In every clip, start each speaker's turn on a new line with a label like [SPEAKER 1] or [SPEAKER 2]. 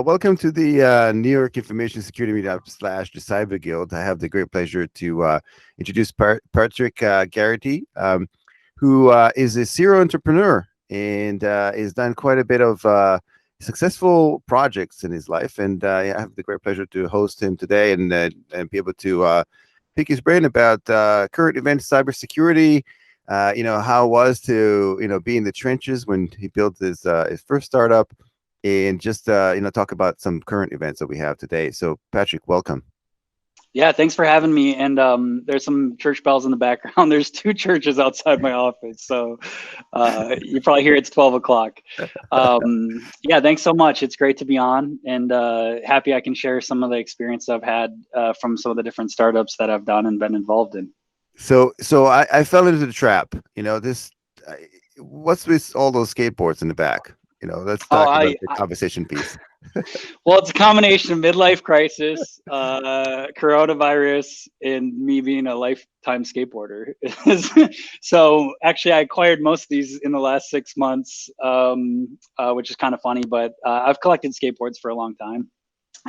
[SPEAKER 1] welcome to the New York Information Security Meetup / the Cyber Guild. I have the great pleasure to introduce Patrick Garrity, who is a serial entrepreneur and has done quite a bit of successful projects in his life. And I have the great pleasure to host him today and be able to pick his brain about current events, cybersecurity. How it was to be in the trenches when he built his first startup. And just talk about some current events that we have today. So Patrick, welcome.
[SPEAKER 2] Yeah, thanks for having me. And there's some church bells in the background. There's 2 churches outside my office, so you probably hear it's 12 o'clock. Yeah, thanks so much. It's great to be on, and happy I can share some of the experience I've had from some of the different startups that I've done and been involved in.
[SPEAKER 1] So I fell into the trap. What's with all those skateboards in the back? Let's talk about the conversation piece.
[SPEAKER 2] Well, it's a combination of midlife crisis, coronavirus, and me being a lifetime skateboarder. So actually, I acquired most of these in the last 6 months, which is kind of funny. But I've collected skateboards for a long time,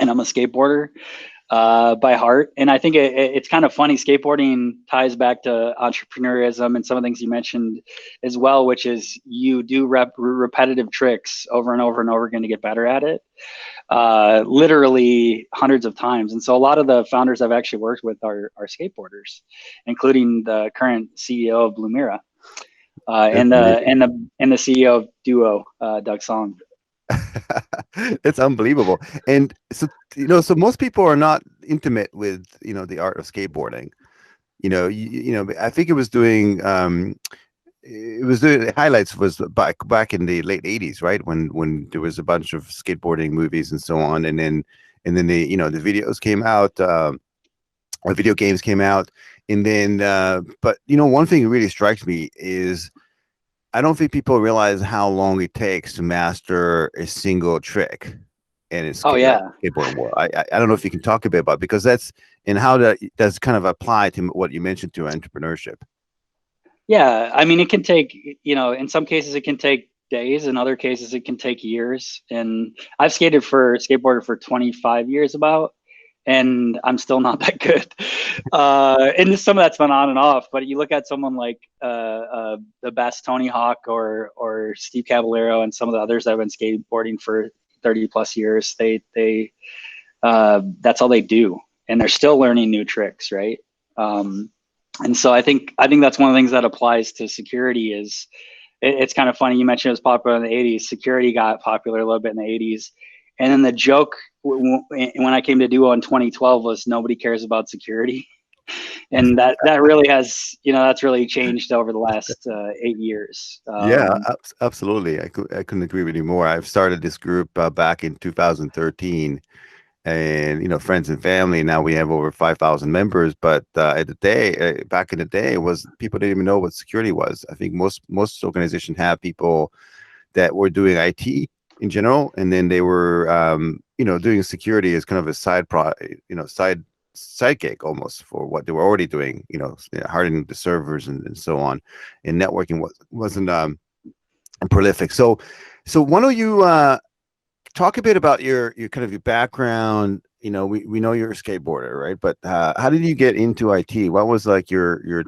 [SPEAKER 2] and I'm a skateboarder by heart. And I think it's kind of funny. Skateboarding ties back to entrepreneurism and some of the things you mentioned as well, which is you do repetitive tricks over and over and over again to get better at it, literally hundreds of times. And so a lot of the founders I've actually worked with are skateboarders, including the current CEO of Blumira and the CEO of Duo, Doug Song.
[SPEAKER 1] It's unbelievable. And so so most people are not intimate with the art of skateboarding. I think it was doing highlights was back in the late 80s, right, when there was a bunch of skateboarding movies and so on, and then the the videos came out, or video games came out, and then but one thing that really strikes me is I don't think people realize how long it takes to master a single trick in a skateboarding world. I don't know if you can talk a bit about it, because that's how that's kind of applied to what you mentioned to entrepreneurship.
[SPEAKER 2] Yeah, I mean, it can take, in some cases it can take days, in other cases it can take years. And I've skateboarded for 25 years about, and I'm still not that good. And some of that's been on and off, but you look at someone like the best Tony Hawk or Steve Caballero and some of the others that have been skateboarding for 30 plus years, they that's all they do. And they're still learning new tricks, right? And so I think that's one of the things that applies to security is, it's kind of funny. You mentioned it was popular in the 80s. Security got popular a little bit in the 80s. And then the joke when I came to Duo in 2012 was nobody cares about security. And that really has, that's really changed over the last 8 years.
[SPEAKER 1] Yeah, absolutely. I couldn't agree with you more. I've started this group back in 2013, and friends and family. Now we have over 5,000 members. But back in the day, was people didn't even know what security was. I think most organizations have people that were doing IT in general, and then they were doing security as kind of a side gig almost for what they were already doing, hardening the servers and so on. And networking wasn't prolific. So why don't you talk a bit about your kind of your background? We know you're a skateboarder, right? But how did you get into IT? What was like your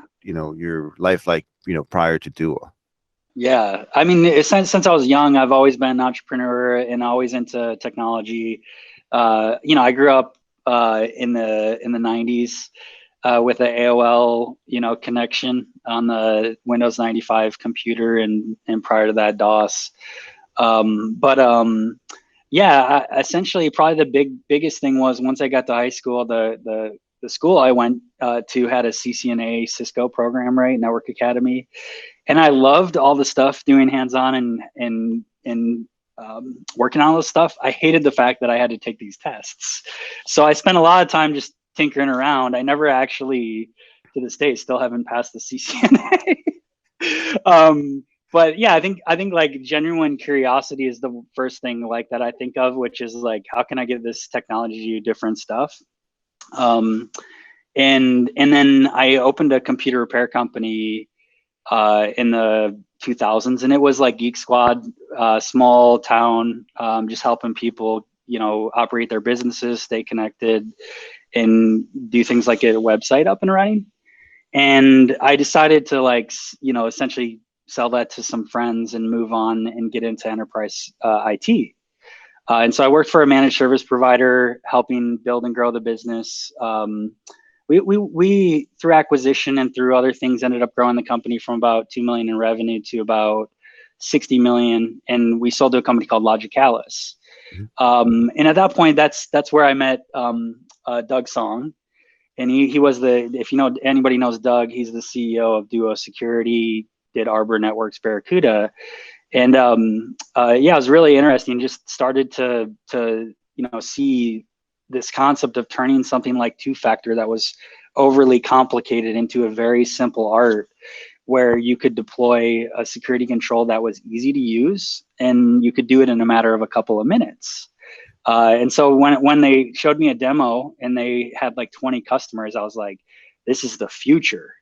[SPEAKER 1] life like, prior to Duo?
[SPEAKER 2] Yeah, I mean, since I was young, I've always been an entrepreneur and always into technology. I grew up in the 90s with the AOL connection on the Windows 95 computer, and prior to that DOS. Essentially probably the biggest thing was once I got to high school, the school I went to had a CCNA Cisco program, right, Network Academy. And I loved all the stuff doing hands-on and working on all this stuff. I hated the fact that I had to take these tests. So I spent a lot of time just tinkering around. I never actually, to this day, still haven't passed the CCNA. But yeah, I think like genuine curiosity is the first thing like that I think of, which is like, how can I get this technology to do different stuff? And then I opened a computer repair company in the 2000s, and it was like Geek Squad, small town, just helping people, operate their businesses, stay connected, and do things like get a website up and running. And I decided to essentially sell that to some friends and move on and get into enterprise IT. And so I worked for a managed service provider, helping build and grow the business. We through acquisition and through other things ended up growing the company from about 2 million in revenue to about 60 million, and we sold to a company called Logicalis. And at that point, that's where I met Doug Song, and he was if anybody knows Doug, he's the CEO of Duo Security, did Arbor Networks, Barracuda. And it was really interesting. Just started to see this concept of turning something like two-factor that was overly complicated into a very simple art, where you could deploy a security control that was easy to use, and you could do it in a matter of a couple of minutes. And so when they showed me a demo and they had like 20 customers, I was like, this is the future.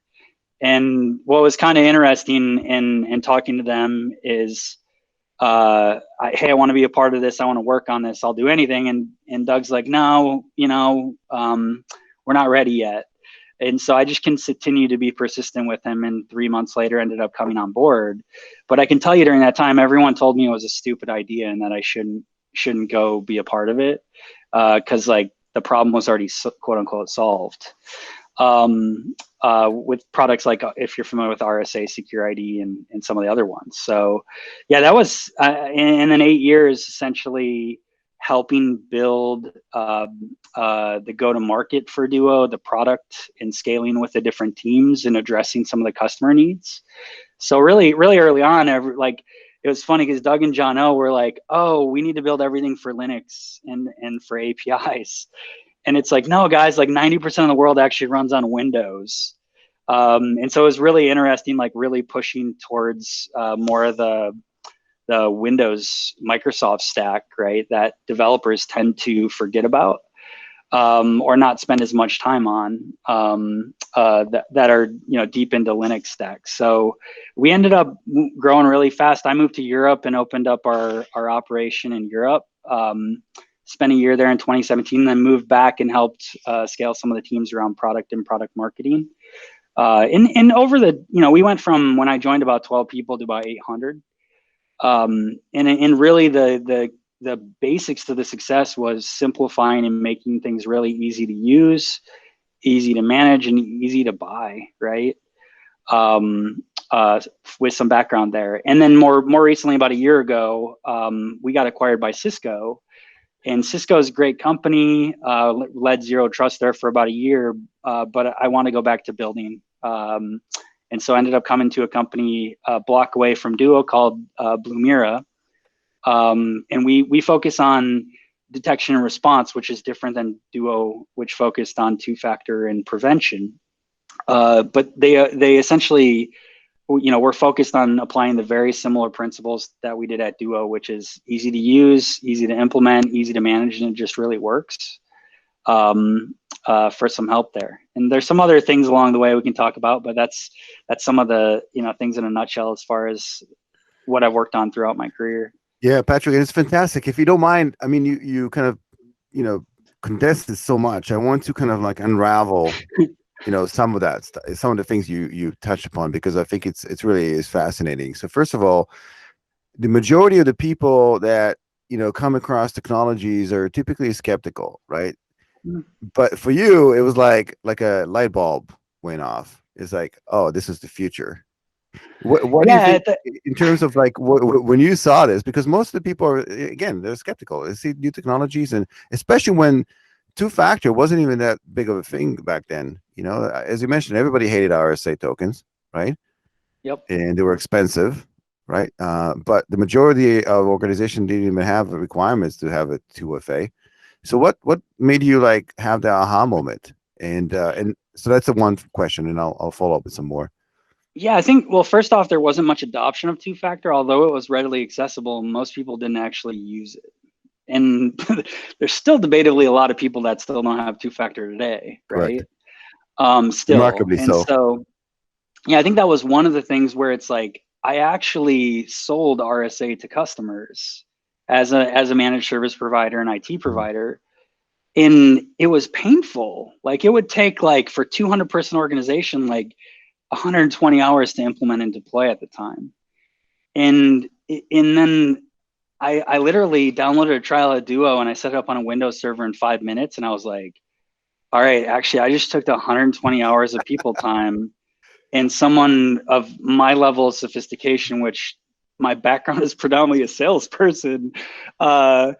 [SPEAKER 2] And what was kind of interesting in talking to them is, hey, I want to be a part of this. I want to work on this. I'll do anything. And Doug's like, no, we're not ready yet. And so I just continue to be persistent with him. And 3 months later, ended up coming on board. But I can tell you, during that time, everyone told me it was a stupid idea and that I shouldn't go be a part of it, because the problem was already quote unquote solved. With products like, if you're familiar with RSA, Secure ID, and some of the other ones. So yeah, that was, and then 8 years essentially helping build the go-to-market for Duo, the product, and scaling with the different teams and addressing some of the customer needs. So really, really early on, it was funny because Doug and John O were like, oh, we need to build everything for Linux and for APIs. And it's like, no, guys, 90% of the world actually runs on Windows. And so it was really interesting, really pushing towards more of the Windows Microsoft stack, right? That developers tend to forget about, or not spend as much time on, that are, deep into Linux stacks. So we ended up growing really fast. I moved to Europe and opened up our operation in Europe. Spent a year there in 2017, then moved back and helped scale some of the teams around product and product marketing. And over we went from, when I joined, about 12 people to about 800. And really the basics to the success was simplifying and making things really easy to use, easy to manage, and easy to buy, right? With some background there. And then more recently, about a year ago, we got acquired by Cisco. And Cisco's a great company, led Zero Trust there for about a year, but I want to go back to building. And so I ended up coming to a company a block away from Duo called Blumira. And we focus on detection and response, which is different than Duo, which focused on two-factor and prevention. But they essentially, we're focused on applying the very similar principles that we did at Duo, which is easy to use, easy to implement, easy to manage, and it just really works. For some help there. And there's some other things along the way we can talk about, but that's some of the, things in a nutshell as far as what I've worked on throughout my career.
[SPEAKER 1] Yeah, Patrick, it's fantastic. If you don't mind, I mean, you kind of, condensed this so much. I want to kind of unravel, some of that stuff, some of the things you touched upon, because I think it's really is fascinating. So first of all, the majority of the people that, come across technologies are typically skeptical, right? But for you, it was like a light bulb went off. It's like, oh, this is the future. What do you think in terms of when you saw this? Because most of the people are, again, they're skeptical. They see new technologies, and especially when two-factor wasn't even that big of a thing back then. As you mentioned, everybody hated RSA tokens, right?
[SPEAKER 2] Yep.
[SPEAKER 1] And they were expensive, right? But the majority of organizations didn't even have the requirements to have a 2FA. So what made you have the aha moment? And so that's the one question, and I'll follow up with some more.
[SPEAKER 2] Yeah, I think, well, first off, there wasn't much adoption of two-factor, although it was readily accessible. Most people didn't actually use it. And there's still debatably a lot of people that still don't have two-factor today, right? Still.
[SPEAKER 1] Remarkably
[SPEAKER 2] and
[SPEAKER 1] so.
[SPEAKER 2] So, yeah, I think that was one of the things where it's I actually sold RSA to customers as a managed service provider and IT provider. And it was painful. Like, it would take, like, for 200 person organization, like 120 hours to implement and deploy at the time. And then I literally downloaded a trial of Duo and I set it up on a Windows server in 5 minutes. And I was like, all right, actually, I just took the 120 hours of people time, and someone of my level of sophistication, which my background is predominantly a salesperson, was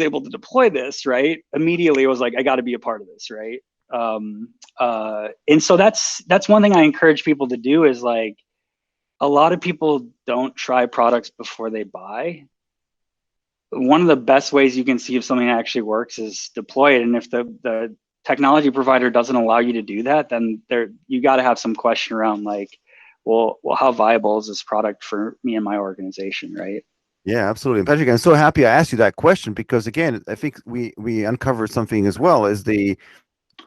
[SPEAKER 2] able to deploy this, right? Immediately, I was like, I got to be a part of this, right? And so that's one thing I encourage people to do is, like, a lot of people don't try products before they buy. One of the best ways you can see if something actually works is deploy it. And if the technology provider doesn't allow you to do that, then you got to have some question around, like, well, how viable is this product for me and my organization, right?
[SPEAKER 1] Yeah, absolutely. And Patrick, I'm so happy I asked you that question because, again, I think we uncovered something as well. Is a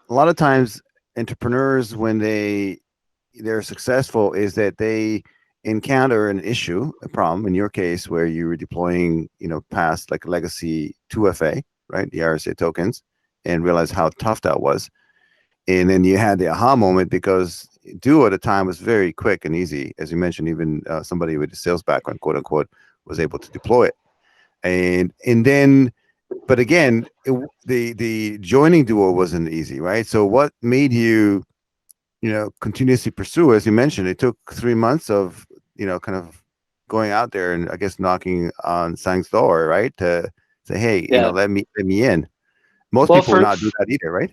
[SPEAKER 1] lot of times entrepreneurs, when they're successful, is that they encounter an issue, a problem. In your case, where you were deploying, past like legacy 2FA, right, the RSA tokens, and realize how tough that was. And then you had the aha moment because Duo at the time was very quick and easy. As you mentioned, even somebody with a sales background, quote unquote, was able to deploy it. And then, but again, the joining Duo wasn't easy, right? So what made you, continuously pursue? As you mentioned, it took 3 months of, kind of going out there and, I guess, knocking on Sang's door, right? To say, hey,
[SPEAKER 2] Yeah.
[SPEAKER 1] let me in. Most people will not do that either, right?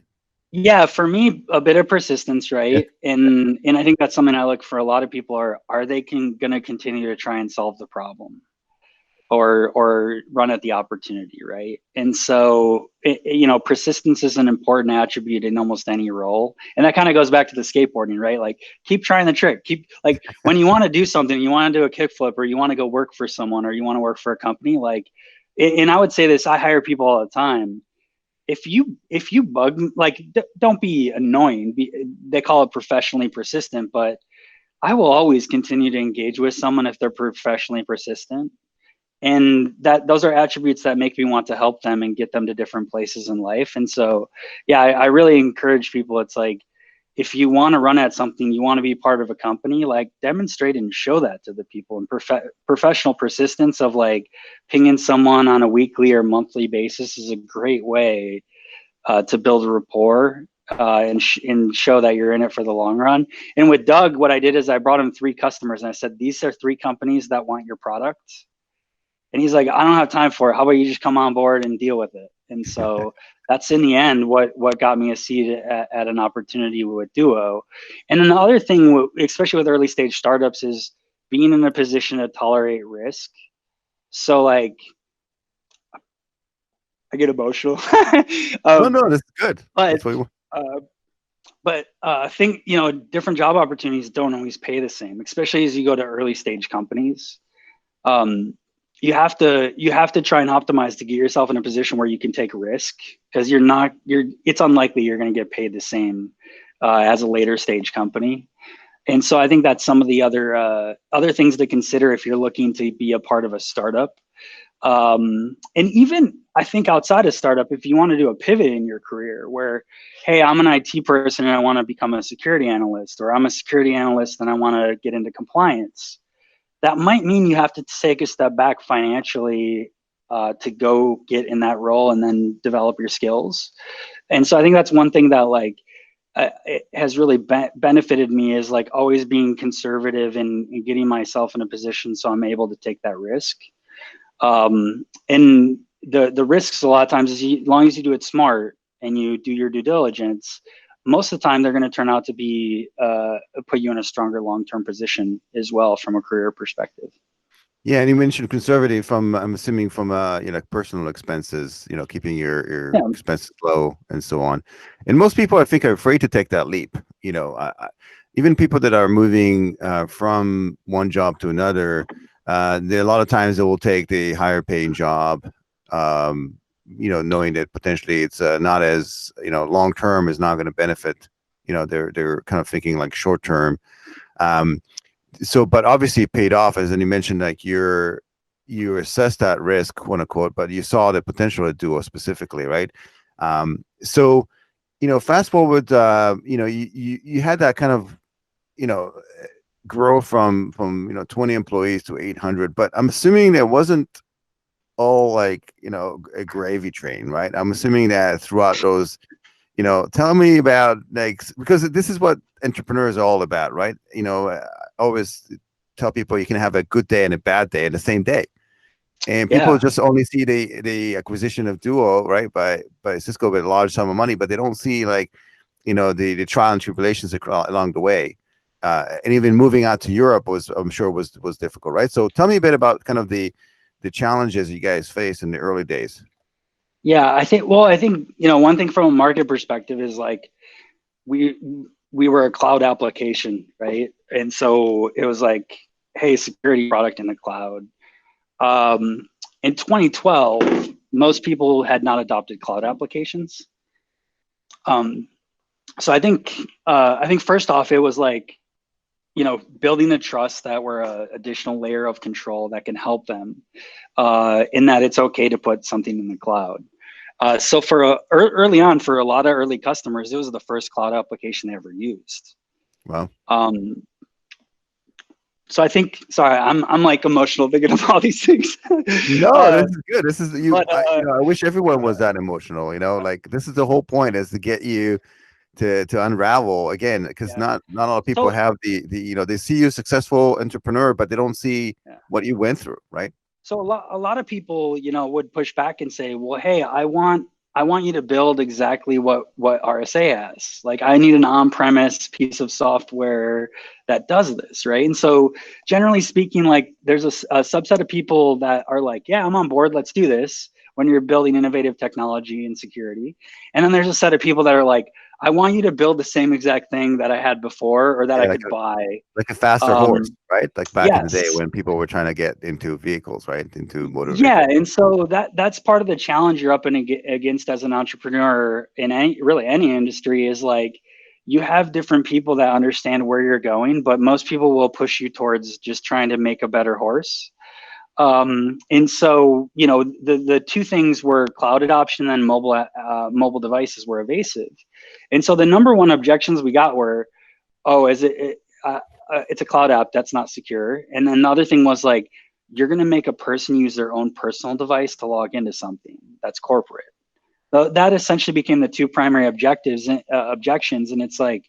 [SPEAKER 2] Yeah, for me, a bit of persistence, right? Yeah. And I think that's something I look for a lot of people are they going to continue to try and solve the problem, or run at the opportunity, right? And so, persistence is an important attribute in almost any role. And that kind of goes back to the skateboarding, right? Like, keep trying the trick. Keep, like, when you want to do something, you want to do a kickflip, or you want to go work for someone, or you want to work for a company, like, and I would say this, I hire people all the time. If you bug, like, don't be annoying. They call it professionally persistent, but I will always continue to engage with someone if they're professionally persistent. And those are attributes that make me want to help them and get them to different places in life. And so, yeah, I really encourage people. It's like, if you want to run at something, you want to be part of a company, like, demonstrate and show that to the people. And professional persistence of, like, pinging someone on a weekly or monthly basis is a great way to build a rapport and show that you're in it for the long run. And with Doug, what I did is I brought him 3 customers and I said, these are 3 companies that want your product. And he's like, I don't have time for it. How about you just come on board and deal with it? And so that's, in the end, what got me a seat at an opportunity with Duo. And then the other thing, especially with early stage startups, is being in a position to tolerate risk. So, like, I get emotional.
[SPEAKER 1] No, that's good.
[SPEAKER 2] But
[SPEAKER 1] that's what
[SPEAKER 2] I think, different job opportunities don't always pay the same, especially as you go to early stage companies. You have to try and optimize to get yourself in a position where you can take risk, because it's unlikely you're going to get paid the same as a later stage company. And so I think that's some of the other things to consider if you're looking to be a part of a startup. And even, I think, outside of startup, if you want to do a pivot in your career where, hey, I'm an IT person and I want to become a security analyst, or I'm a security analyst and I want to get into compliance, that might mean you have to take a step back financially to go get in that role and then develop your skills. And so I think that's one thing that, like, it has really benefited me, is, like, always being conservative and getting myself in a position so I'm able to take that risk. And the risks a lot of times is, as long as you do it smart and you do your due diligence, most of the time they're going to turn out to be put you in a stronger long-term position as well from a career perspective.
[SPEAKER 1] Yeah, and you mentioned conservative from, I'm assuming, from personal expenses, keeping your expenses low and so on. And most people, I think, are afraid to take that leap. Even people that are moving from one job to another, a lot of times they will take the higher paying job, knowing that potentially it's not as, long term is not going to benefit. They're kind of thinking, like, short term. So, but obviously it paid off, as you mentioned, like, your you assessed that risk, quote unquote, but you saw the potential of Duo specifically, right? So, fast forward, you had that kind of, you know, grow from 20 employees to 800, but I'm assuming it wasn't all like, a gravy train, right? I'm assuming that throughout those, tell me about, like, because this is what entrepreneurs are all about, right? I always tell people you can have a good day and a bad day in the same day. And people
[SPEAKER 2] Yeah.
[SPEAKER 1] just only see the acquisition of Duo, right, by Cisco with a large sum of money, but they don't see, like, the trial and tribulations along the way. And even moving out to Europe I'm sure was difficult, right? So tell me a bit about kind of the challenges you guys faced in the early days.
[SPEAKER 2] Yeah, I think, one thing from a market perspective is like we we were a cloud application, right? And so it was like, hey, security product in the cloud. In 2012, most people had not adopted cloud applications. Um, so I think first off, it was like, building the trust that we're a additional layer of control that can help them, in that it's okay to put something in the cloud. So early on, for a lot of early customers, it was the first cloud application they ever used.
[SPEAKER 1] Well,
[SPEAKER 2] Um, so I think, sorry, I'm like emotional thinking of all these things.
[SPEAKER 1] no, this is good. This is
[SPEAKER 2] But
[SPEAKER 1] I wish everyone was that emotional, like this is the whole point, is to get you to unravel again, because
[SPEAKER 2] yeah.
[SPEAKER 1] not all people
[SPEAKER 2] So
[SPEAKER 1] have they see you successful entrepreneur, but they don't see
[SPEAKER 2] yeah.
[SPEAKER 1] what you went through, right?
[SPEAKER 2] So a lot of people, would push back and say, well, hey, I want you to build exactly what RSA has. Like, I need an on-premise piece of software that does this, right? And so generally speaking, like, there's a subset of people that are like, yeah, I'm on board, let's do this, when you're building innovative technology and security. And then there's a set of people that are like, I want you to build the same exact thing that I had before or that
[SPEAKER 1] Yeah,
[SPEAKER 2] I could buy.
[SPEAKER 1] like a faster horse,
[SPEAKER 2] Um,
[SPEAKER 1] right? Like back in the day
[SPEAKER 2] yes.
[SPEAKER 1] when people were trying to get into vehicles, right? Into motor
[SPEAKER 2] Yeah,
[SPEAKER 1] vehicles.
[SPEAKER 2] and so that's part of the challenge you're up against as an entrepreneur in any industry, is like, you have different people that understand where you're going, but most people will push you towards just trying to make a better horse. And so, the two things were cloud adoption and mobile devices were evasive. And so the number one objections we got were, oh, it's a cloud app that's not secure. And then the other thing was like, you're going to make a person use their own personal device to log into something that's corporate. So that essentially became the two primary objections. And it's like,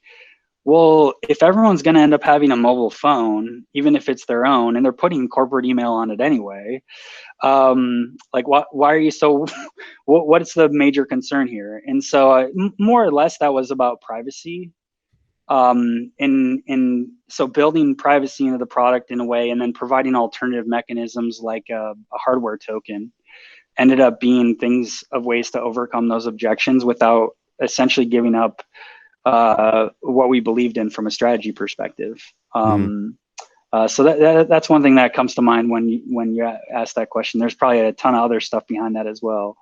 [SPEAKER 2] well, if everyone's going to end up having a mobile phone, even if it's their own, and they're putting corporate email on it anyway, like, why are you so, what's the major concern here? And so more or less that was about privacy. And so building privacy into the product in a way, and then providing alternative mechanisms like a hardware token, ended up being things of ways to overcome those objections without essentially giving up what we believed in from a strategy perspective.
[SPEAKER 1] Mhm.
[SPEAKER 2] So that's one thing that comes to mind when you ask that question. There's probably a ton of other stuff behind that as well.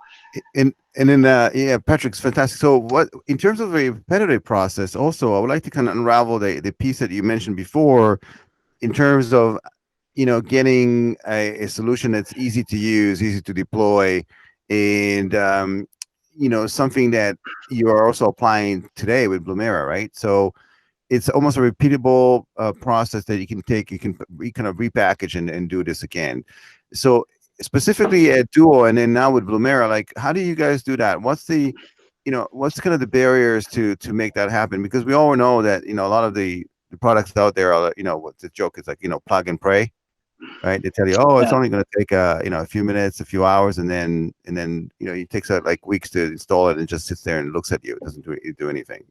[SPEAKER 1] And then yeah, Patrick's fantastic. So what, in terms of the repetitive process, also I would like to kind of unravel the piece that you mentioned before, in terms of getting a solution that's easy to use, easy to deploy, and something that you are also applying today with Blumira, right? So it's almost a repeatable process that you can take. You can kind of repackage and do this again. So specifically at Duo, and then now with Blumira, like, how do you guys do that? What's kind of the barriers to make that happen? Because we all know that a lot of the products out there are, what the joke is, like, plug and pray, right? They tell you, oh, it's
[SPEAKER 2] Yeah.
[SPEAKER 1] only going to take a few minutes, a few hours, and then it takes like weeks to install it, and just sits there and looks at you. It doesn't do anything.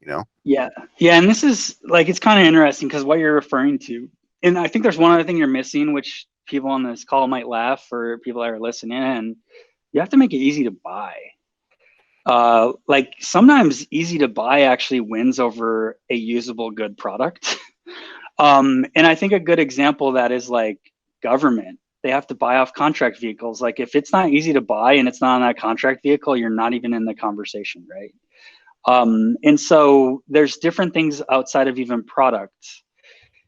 [SPEAKER 2] Yeah. Yeah. And this is like, it's kind of interesting because what you're referring to, and I think there's one other thing you're missing, which people on this call might laugh, or people that are listening, and you have to make it easy to buy. Like, sometimes easy to buy actually wins over a usable good product. And I think a good example of that is like government. They have to buy off contract vehicles. Like, if it's not easy to buy and it's not on that contract vehicle, you're not even in the conversation, right? And so there's different things outside of even products.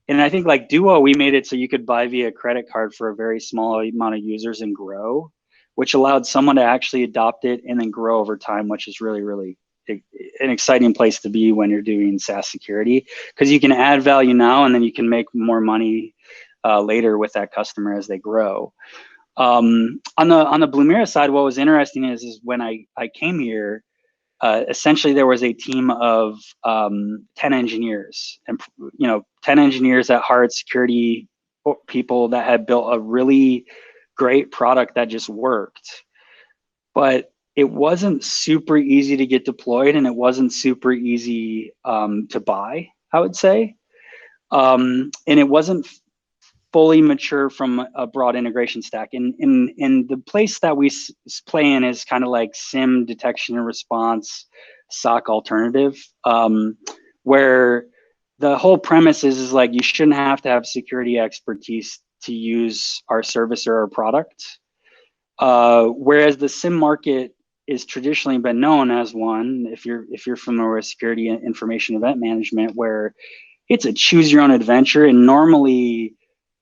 [SPEAKER 2] And I think like Duo, we made it so you could buy via credit card for a very small amount of users and grow, which allowed someone to actually adopt it and then grow over time, which is really, really an exciting place to be when you're doing SaaS security, because you can add value now and then you can make more money later with that customer as they grow. On the Blumira side, what was interesting is when I came here, essentially there was a team of 10 engineers, and 10 engineers at heart, security people that had built a really great product that just worked, but it wasn't super easy to get deployed, and it wasn't super easy to buy, I would say, and it wasn't fully mature from a broad integration stack. In the place that we play in is kind of like SIM detection and response, SOC alternative, where the whole premise is like you shouldn't have to have security expertise to use our service or our product. Whereas the SIM market is traditionally been known as one, if you're familiar with security and information event management, where it's a choose your own adventure, and normally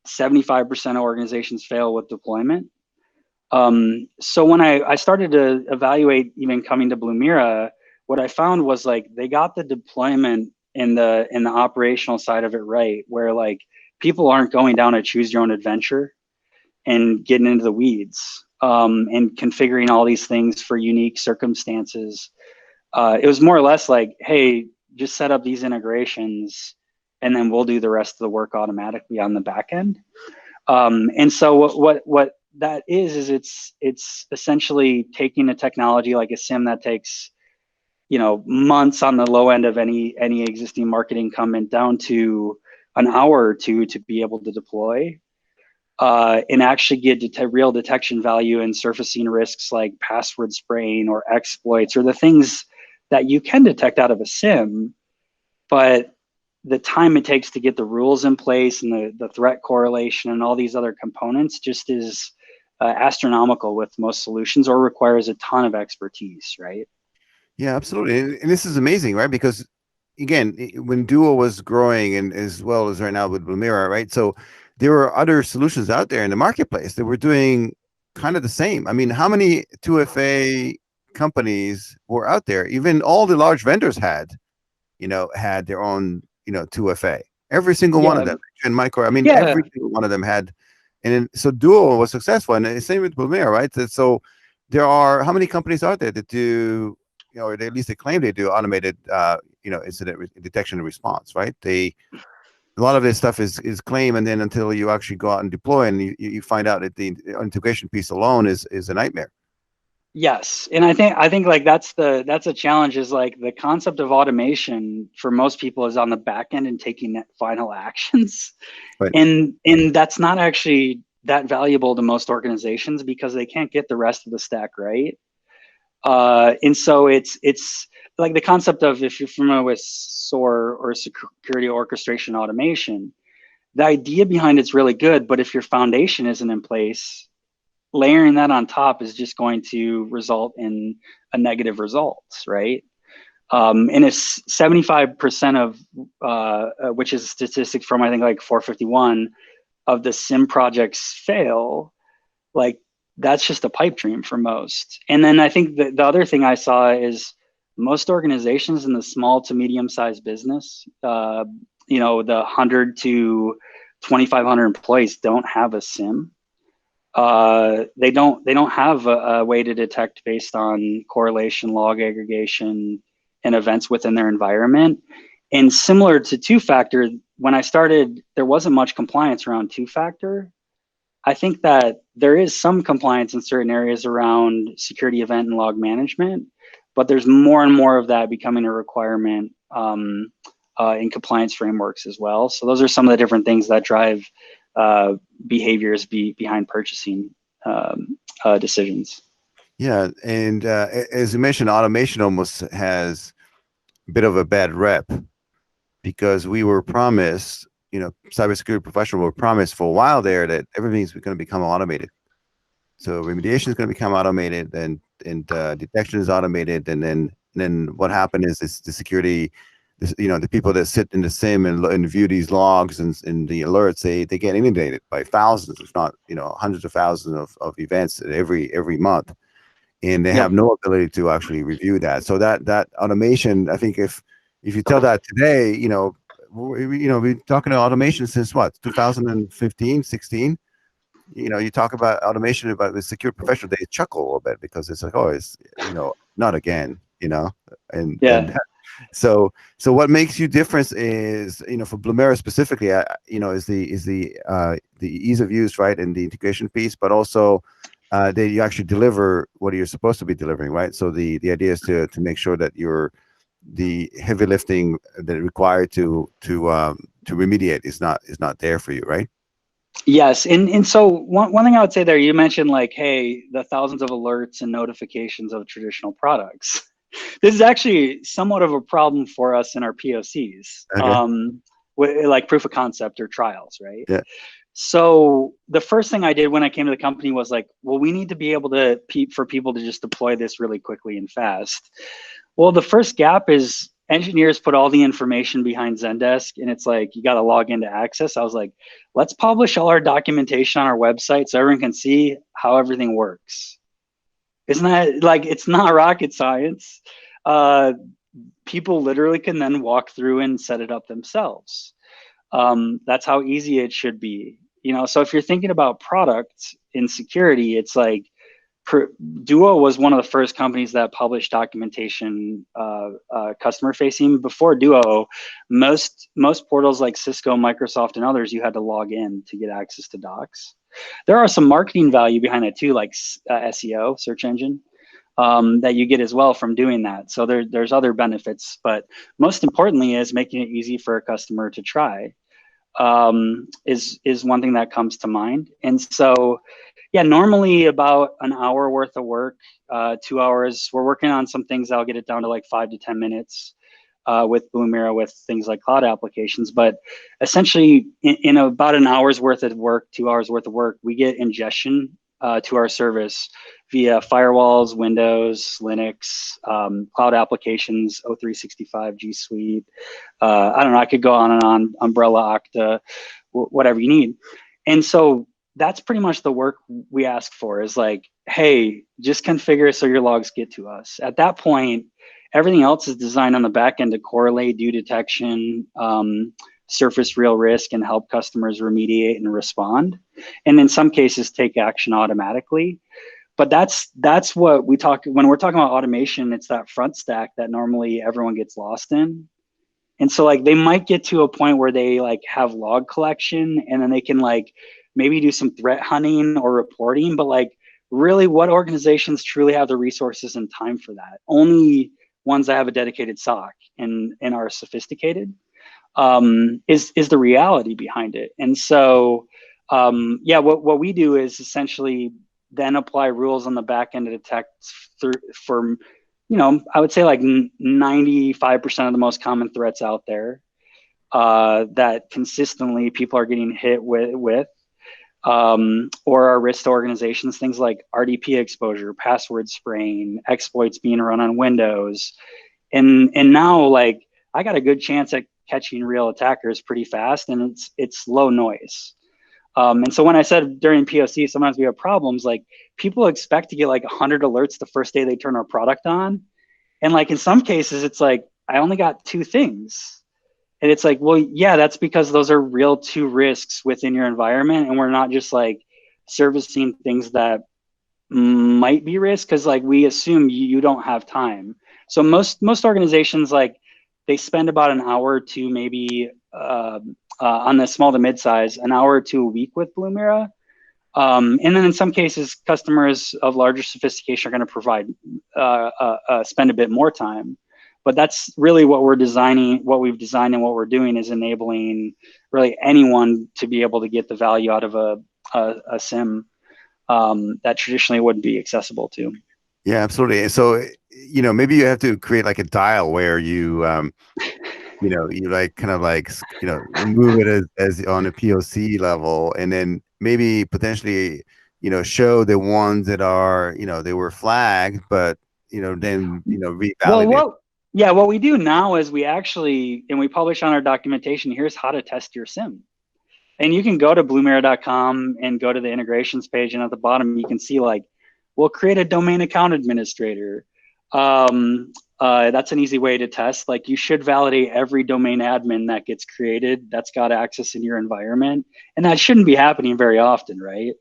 [SPEAKER 2] 75% of organizations fail with deployment. So when I started to evaluate even coming to Blumira, what I found was like they got the deployment in the operational side of it right, where like people aren't going down a choose your own adventure and getting into the weeds and configuring all these things for unique circumstances. It was more or less like, hey, just set up these integrations and then we'll do the rest of the work automatically on the back end. And so what that is it's essentially taking a technology like a SIM that takes months on the low end of any existing market incumbent down to an hour or two to be able to deploy and actually get real detection value and surfacing risks like password spraying or exploits or the things that you can detect out of a SIM, but the time it takes to get the rules in place and the threat correlation and all these other components just is astronomical with most solutions, or requires a ton of expertise, right?
[SPEAKER 1] Yeah, absolutely. And this is amazing, right? Because again, when Duo was growing, and as well as right now with Blumira, right? So there were other solutions out there in the marketplace that were doing kind of the same. I mean, how many 2FA companies were out there? Even all the large vendors had their own, 2FA. Every single one of
[SPEAKER 2] Yeah,
[SPEAKER 1] them. And Micro, I mean,
[SPEAKER 2] yeah,
[SPEAKER 1] every single one of them had. And then, so Duo was successful. And the same with Blumira, right? So there are, how many companies out there that do, or they, at least they claim they do automated, incident detection and response, right? A lot of this stuff is claim, and then until you actually go out and deploy, and you find out that the integration piece alone is a nightmare.
[SPEAKER 2] yes. And I think like that's a challenge, is like the concept of automation for most people is on the back end and taking that final actions.
[SPEAKER 1] Right.
[SPEAKER 2] And that's not actually that valuable to most organizations because they can't get the rest of the stack right. And so it's like the concept of, if you're familiar with SOAR or security orchestration automation, the idea behind it's really good, but if your foundation isn't in place, layering that on top is just going to result in a negative result, right? And if 75% of, which is a statistic from I think like 451 of the SIM projects fail, like that's just a pipe dream for most. And then I think the other thing I saw is most organizations in the small to medium sized business, the 100 to 2,500 employees don't have a SIM. They don't have a way to detect based on correlation, log aggregation, and events within their environment. And similar to two-factor, when I started, there wasn't much compliance around two-factor. I think that there is some compliance in certain areas around security event and log management, but there's more and more of that becoming a requirement in compliance frameworks as well. So those are some of the different things that drive behaviors behind purchasing decisions.
[SPEAKER 1] Yeah, and as you mentioned, automation almost has a bit of a bad rep because we were promised, cybersecurity professionals were promised for a while there that everything's going to become automated. So remediation is going to become automated, and detection is automated, and then what happened is the the people that sit in the sim and view these logs and the alerts, they get inundated by thousands, if not hundreds of thousands of events every month, and they
[SPEAKER 2] Yep.
[SPEAKER 1] have no ability to actually review that. So that automation, I think, if you tell that today, we've been talking about automation since what, 2015, 16. You talk about automation about the secure professional, they chuckle a little bit because it's like, oh, it's not again, and
[SPEAKER 2] Yeah.
[SPEAKER 1] so what makes you different is, for Blumira specifically, is the ease of use, right, and the integration piece, but also that you actually deliver what you're supposed to be delivering, right? So the idea is to make sure that the heavy lifting that required to remediate is not there for you, right?
[SPEAKER 2] Yes, and so one thing I would say there, you mentioned like, hey, the thousands of alerts and notifications of traditional products. This is actually somewhat of a problem for us in our POCs,
[SPEAKER 1] Okay.
[SPEAKER 2] like proof of concept or trials, right?
[SPEAKER 1] Yeah.
[SPEAKER 2] So the first thing I did when I came to the company was like, well, we need to be able to for people to just deploy this really quickly and fast. Well, the first gap is engineers put all the information behind Zendesk, and it's like you got to log in to access. I was like, let's publish all our documentation on our website so everyone can see how everything works. Isn't that like, it's not rocket science? People literally can then walk through and set it up themselves. That's how easy it should be. So if you're thinking about product in security, it's like Duo was one of the first companies that published documentation customer facing. Before Duo, most portals like Cisco, Microsoft, and others, you had to log in to get access to docs. There are some marketing value behind it too, like SEO, search engine, that you get as well from doing that. So there's other benefits, but most importantly is making it easy for a customer to try. Is one thing that comes to mind. And so, yeah, normally about an hour worth of work, 2 hours. We're working on some things that'll get it down to like 5 to 10 minutes with Blumira, with things like cloud applications. But essentially, in about an hour's worth of work, 2 hours worth of work, we get ingestion to our service via firewalls, Windows, Linux, cloud applications, O365, G Suite. I don't know, I could go on and on, Umbrella, Okta, whatever you need. And so that's pretty much the work we ask for, is like, hey, just configure so your logs get to us. At that point, everything else is designed on the back end to correlate, do detection, surface real risk, and help customers remediate and respond. And in some cases, take action automatically. But that's what we talk when we're talking about automation. It's that front stack that normally everyone gets lost in. And so like they might get to a point where they like have log collection, and then they can like maybe do some threat hunting or reporting, but like really what organizations truly have the resources and time for that? Only ones that have a dedicated SOC and are sophisticated, is the reality behind it. And so yeah, what we do is essentially then apply rules on the back end to detect for I would say like 95% of the most common threats out there that consistently people are getting hit with, or are risk to organizations, things like RDP exposure, password spraying, exploits being run on Windows. And now like I got a good chance at catching real attackers pretty fast, and it's low noise. And so when I said during POC, sometimes we have problems, like people expect to get like 100 alerts the first day they turn our product on. And like in some cases, it's like, I only got 2 things. And it's like, well, yeah, that's because those are real 2 risks within your environment. And we're not just like servicing things that might be risk, because like we assume you don't have time. So most organizations, like they spend about an hour to maybe on the small to mid-size, an hour or 2 a week with Blumira. And then in some cases, customers of larger sophistication are going to provide spend a bit more time. But that's really what we've designed, and what we're doing is enabling really anyone to be able to get the value out of a SIM that traditionally wouldn't be accessible to.
[SPEAKER 1] Yeah, absolutely. So, maybe you have to create like a dial where you you like kind of like move it as on a POC level, and then maybe potentially show the ones that are they were flagged, but then revalidate.
[SPEAKER 2] Well, Yeah, what we do now is we publish on our documentation, here's how to test your SIM. And you can go to Blumira.com and go to the integrations page, and at the bottom you can see like, we'll create a domain account administrator. That's an easy way to test. Like, you should validate every domain admin that gets created that's got access in your environment, and that shouldn't be happening very often, right?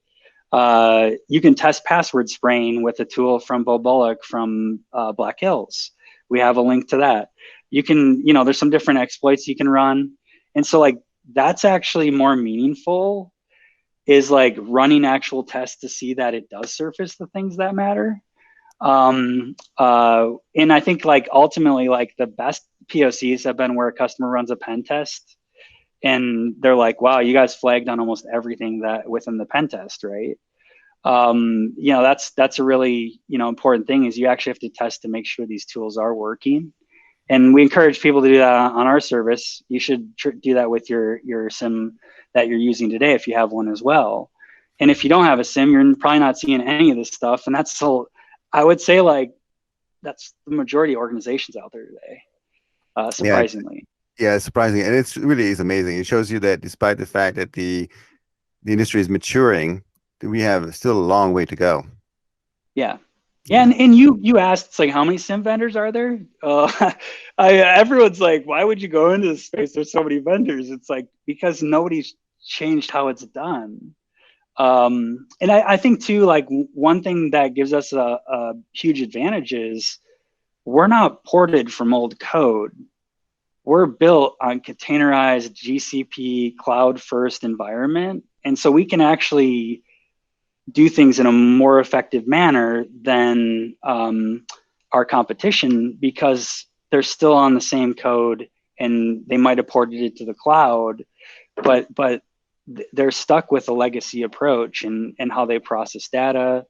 [SPEAKER 2] You can test password spraying with a tool from Bo Bullock from Black Hills. We have a link to that. You can, there's some different exploits you can run. And so like, that's actually more meaningful, is like running actual tests to see that it does surface the things that matter. And I think like ultimately like the best POCs have been where a customer runs a pen test and they're like, wow, you guys flagged on almost everything that within the pen test, right? That's a really, important thing, is you actually have to test to make sure these tools are working. And we encourage people to do that on our service. You should do that with your SIM that you're using today, if you have one as well. And if you don't have a SIM, you're probably not seeing any of this stuff. And that's so, I would say like, that's the majority of organizations out there today,
[SPEAKER 1] Yeah,
[SPEAKER 2] surprisingly.
[SPEAKER 1] yeah, it's surprising, and it's really is amazing. It shows you that despite the fact that the industry is maturing, we have still a long way to go.
[SPEAKER 2] Yeah. Yeah,
[SPEAKER 1] Yeah,
[SPEAKER 2] and you asked, it's like, how many sim vendors are there? Everyone's like, why would you go into this space? There's so many vendors. It's like, because nobody's changed how it's done. And I think too, like one thing that gives us a huge advantage is we're not ported from old code. We're built on containerized GCP cloud first environment. And so we can actually do things in a more effective manner than our competition, because they're still on the same code and they might have ported it to the cloud, but they're stuck with a legacy approach and how they process data,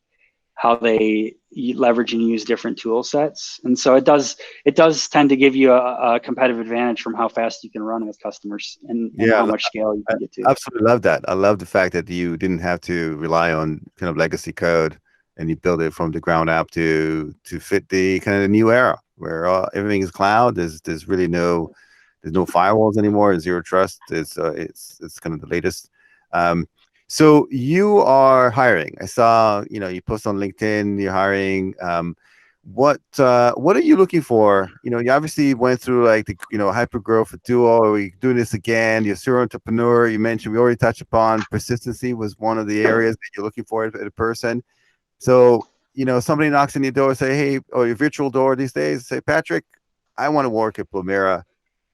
[SPEAKER 2] how they leverage and use different tool sets. And so it does tend to give you a competitive advantage from how fast you can run with customers and
[SPEAKER 1] yeah,
[SPEAKER 2] how much scale you
[SPEAKER 1] I
[SPEAKER 2] can get to.
[SPEAKER 1] absolutely love that. I love the fact that you didn't have to rely on kind of legacy code, and you build it from the ground up to fit the kind of the new era where everything is cloud. There's really there's no firewalls anymore. Zero trust. It's kind of the latest. Um, so you are hiring. I saw, you post on LinkedIn. You're hiring. What are you looking for? You obviously went through like the hyper growth at Duo. Are we doing this again? You're a serial entrepreneur. You mentioned, we already touched upon persistency was one of the areas that you're looking for at a person. So somebody knocks on your door, say, hey, or your virtual door these days, say, Patrick, I want to work at Blumira.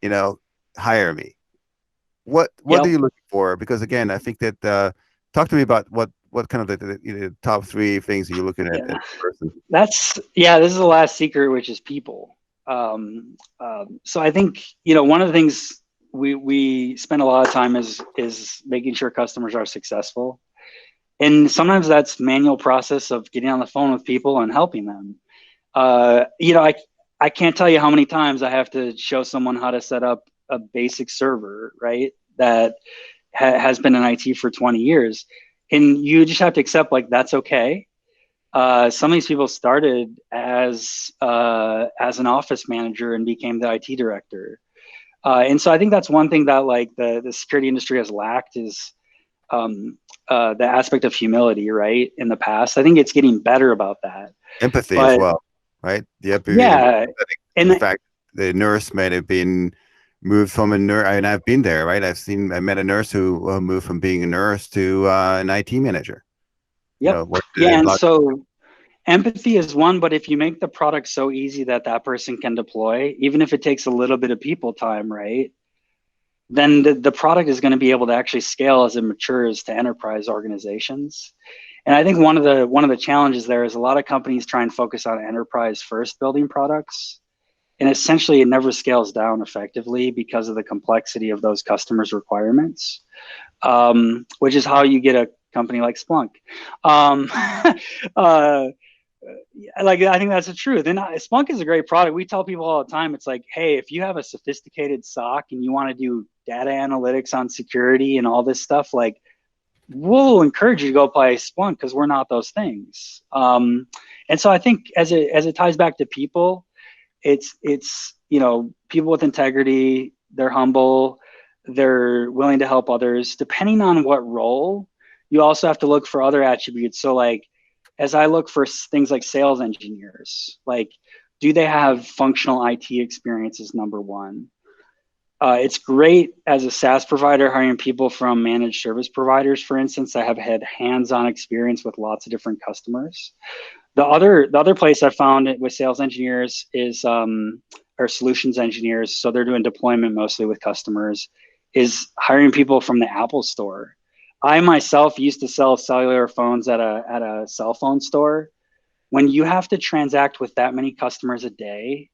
[SPEAKER 1] You know, hire me. What are
[SPEAKER 2] Yep.
[SPEAKER 1] you looking for? Because again, I think that talk to me about what kind of the top three things you're looking at
[SPEAKER 2] Yeah.
[SPEAKER 1] a person.
[SPEAKER 2] This is the last secret, which is people. So I think, one of the things we spend a lot of time is making sure customers are successful. And sometimes that's manual process of getting on the phone with people and helping them. I can't tell you how many times I have to show someone how to set up a basic server, right? That has been in IT for 20 years. And you just have to accept, like, that's okay. Some of these people started as an office manager and became the IT director. And so I think that's one thing that like the security industry has lacked is the aspect of humility, right? In the past, I think it's getting better about that.
[SPEAKER 1] Empathy as
[SPEAKER 2] But
[SPEAKER 1] well, right? The
[SPEAKER 2] yeah,
[SPEAKER 1] the
[SPEAKER 2] and
[SPEAKER 1] fact the nurse might have been moved from a nurse, and I've been there, right? I met a nurse who moved from being a nurse to an IT manager.
[SPEAKER 2] yep,
[SPEAKER 1] Worked
[SPEAKER 2] yeah,
[SPEAKER 1] a
[SPEAKER 2] and
[SPEAKER 1] lot.
[SPEAKER 2] so empathy is one, but if you make the product so easy that that person can deploy, even if it takes a little bit of people time, right? Then the product is going to be able to actually scale as it matures to enterprise organizations. And I think one of the challenges there is a lot of companies try and focus on enterprise first building products. And essentially it never scales down effectively because of the complexity of those customers' requirements, which is how you get a company like Splunk. Um, uh, like, I think that's the truth. And Splunk is a great product. We tell people all the time, it's like, hey, if you have a sophisticated SOC and you want to do data analytics on security and all this stuff, like, we'll encourage you to go apply Splunk because we're not those things. And so I think as it ties back to people, it's people with integrity. They're humble. They're willing to help others. Depending on what role, you also have to look for other attributes. So like, as I look for things like sales engineers, like, do they have functional IT experience is number one. It's great as a SaaS provider hiring people from managed service providers, for instance. I have had hands-on experience with lots of different customers. The other place I found it with sales engineers is or solutions engineers. So they're doing deployment mostly with customers, is hiring people from the Apple store. I myself used to sell cellular phones at a cell phone store. When you have to transact with that many customers a day,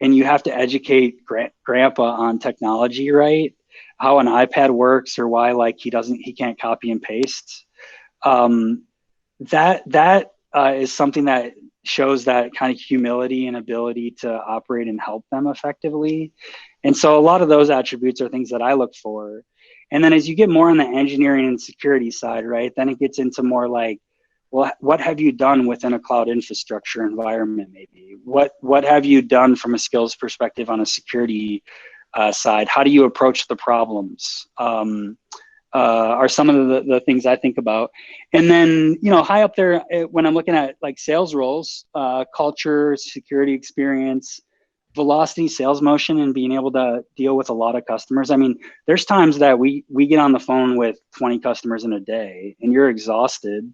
[SPEAKER 2] and you have to educate grandpa on technology, right? How an iPad works, or why like he can't copy and paste. That is something that shows that kind of humility and ability to operate and help them effectively. And so a lot of those attributes are things that I look for. And then as you get more on the engineering and security side, right, then it gets into more like, well, what have you done within a cloud infrastructure environment? Maybe what have you done from a skills perspective on a security side? How do you approach the problems? Are some of the things I think about. And then, high up there when I'm looking at like sales roles, culture, security experience, velocity, sales motion, and being able to deal with a lot of customers. I mean, there's times that we get on the phone with 20 customers in a day and you're exhausted.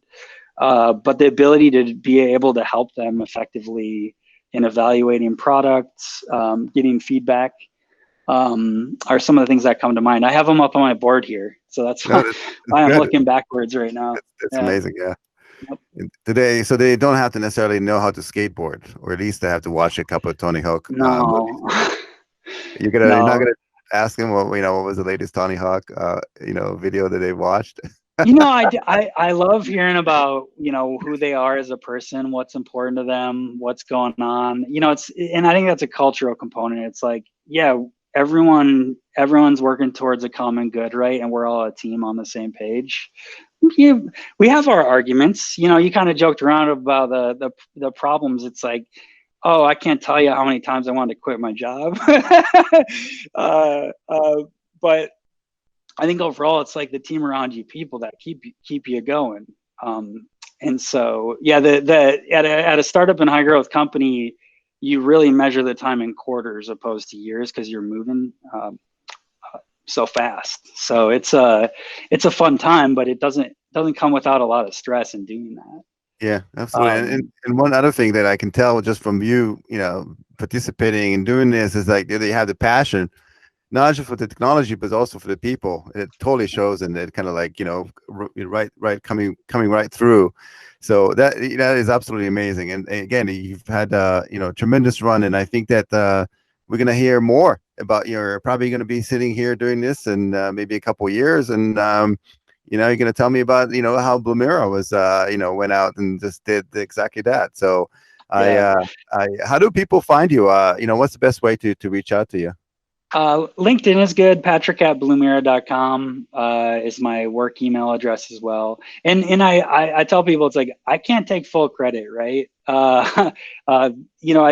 [SPEAKER 2] But the ability to be able to help them effectively in evaluating products, getting feedback, are some of the things that come to mind. I have them up on my board here, so that's
[SPEAKER 1] No,
[SPEAKER 2] why,
[SPEAKER 1] that's
[SPEAKER 2] I'm
[SPEAKER 1] good.
[SPEAKER 2] looking backwards right now.
[SPEAKER 1] That's
[SPEAKER 2] Yeah.
[SPEAKER 1] amazing. Yeah.
[SPEAKER 2] Yep.
[SPEAKER 1] Today, so they don't have to necessarily know how to skateboard, or at least they have to watch a couple of Tony Hawk movies.
[SPEAKER 2] No,
[SPEAKER 1] You're not
[SPEAKER 2] no.
[SPEAKER 1] gonna ask them what was the latest Tony Hawk video that they watched.
[SPEAKER 2] I love hearing about, who they are as a person, what's important to them, what's going on. And I think that's a cultural component. It's like, yeah, everyone's working towards a common good, right? And we're all a team on the same page. Yeah, we have our arguments. You kind of joked around about the problems. It's like, oh, I can't tell you how many times I wanted to quit my job. uh, but I think overall, it's like the team around you, people that keep you going. And so, yeah, at a startup and high growth company, you really measure the time in quarters opposed to years because you're moving so fast. So it's a fun time, but it doesn't come without a lot of stress in doing that.
[SPEAKER 1] Yeah, absolutely. And,
[SPEAKER 2] Um,
[SPEAKER 1] and and one other thing that I can tell just from you, participating and doing this is like they have the passion, not just for the technology, but also for the people. It totally shows, and it kind of like right coming right through. So that is absolutely amazing. And again, you've had tremendous run, and I think that we're gonna hear more about. You're probably gonna be sitting here doing this, and maybe a couple of years, and you're gonna tell me about how Blumira was went out and just did exactly that. So
[SPEAKER 2] yeah.
[SPEAKER 1] how do people find you? What's the best way to reach out to you?
[SPEAKER 2] LinkedIn is good. Patrick@blumira.com is my work email address as well. And I tell people, it's like, I can't take full credit, right? I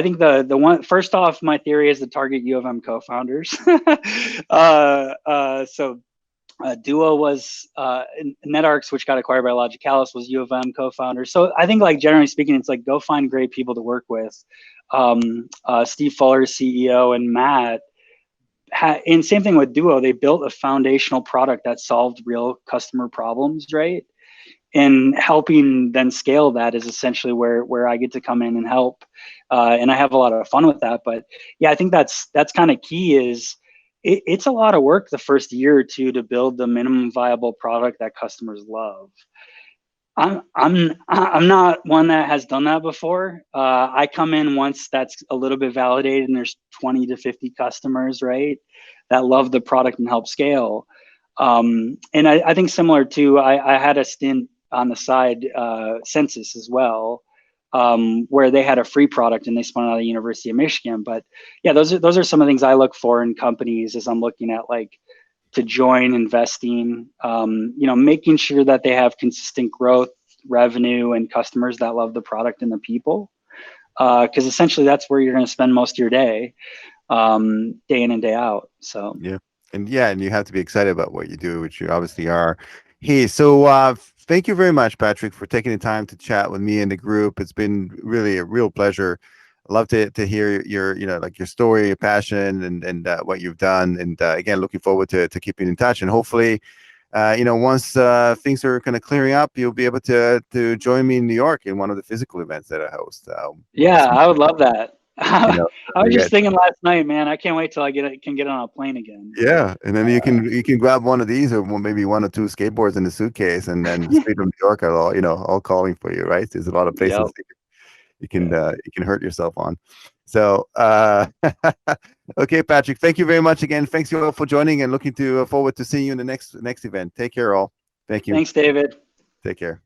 [SPEAKER 2] think the one, first off, my theory is to target U of M co-founders. So Duo was NetArcs, which got acquired by Logicalis, was U of M co-founder. So I think, like, generally speaking, it's like, go find great people to work with. Steve Fuller, CEO, and Matt. And same thing with Duo. They built a foundational product that solved real customer problems, right? And helping then scale that is essentially where I get to come in and help. And I have a lot of fun with that. But yeah, I think that's kind of key. Is it's a lot of work the first year or two to build the minimum viable product that customers love. I'm not one that has done that before. I come in once that's a little bit validated and there's 20 to 50 customers, right, that love the product and help scale. And I think similar to, I had a stint on the side, Census as well, where they had a free product and they spun out of the University of Michigan. But yeah, those are some of the things I look for in companies as I'm looking at, like, to join investing, making sure that they have consistent growth, revenue, and customers that love the product and the people. because essentially that's where you're going to spend most of your day, day in and day out. So
[SPEAKER 1] Yeah. And you have to be excited about what you do, which you obviously are. Hey, so thank you very much, Patrick, for taking the time to chat with me and the group. It's been really a real pleasure. I love to hear your, like your story, your passion, and what you've done. And again, looking forward to keeping in touch. And hopefully, once things are kind of clearing up, you'll be able to join me in New York in one of the physical events that I host.
[SPEAKER 2] yeah, I would love that.
[SPEAKER 1] You
[SPEAKER 2] I
[SPEAKER 1] know,
[SPEAKER 2] was
[SPEAKER 1] again,
[SPEAKER 2] just thinking last night, man, I can't wait till I can get on a plane again.
[SPEAKER 1] yeah, and then you can grab one of these or maybe one or two skateboards in the suitcase, and then the street from New York are all calling for you, right? There's a lot of places
[SPEAKER 2] Yep.
[SPEAKER 1] you can hurt yourself on. So okay, Patrick, thank you very much again. Thanks you all for joining, and looking forward to seeing you in the next event. Take care, all. Thank you.
[SPEAKER 2] Thanks, David.
[SPEAKER 1] Take care.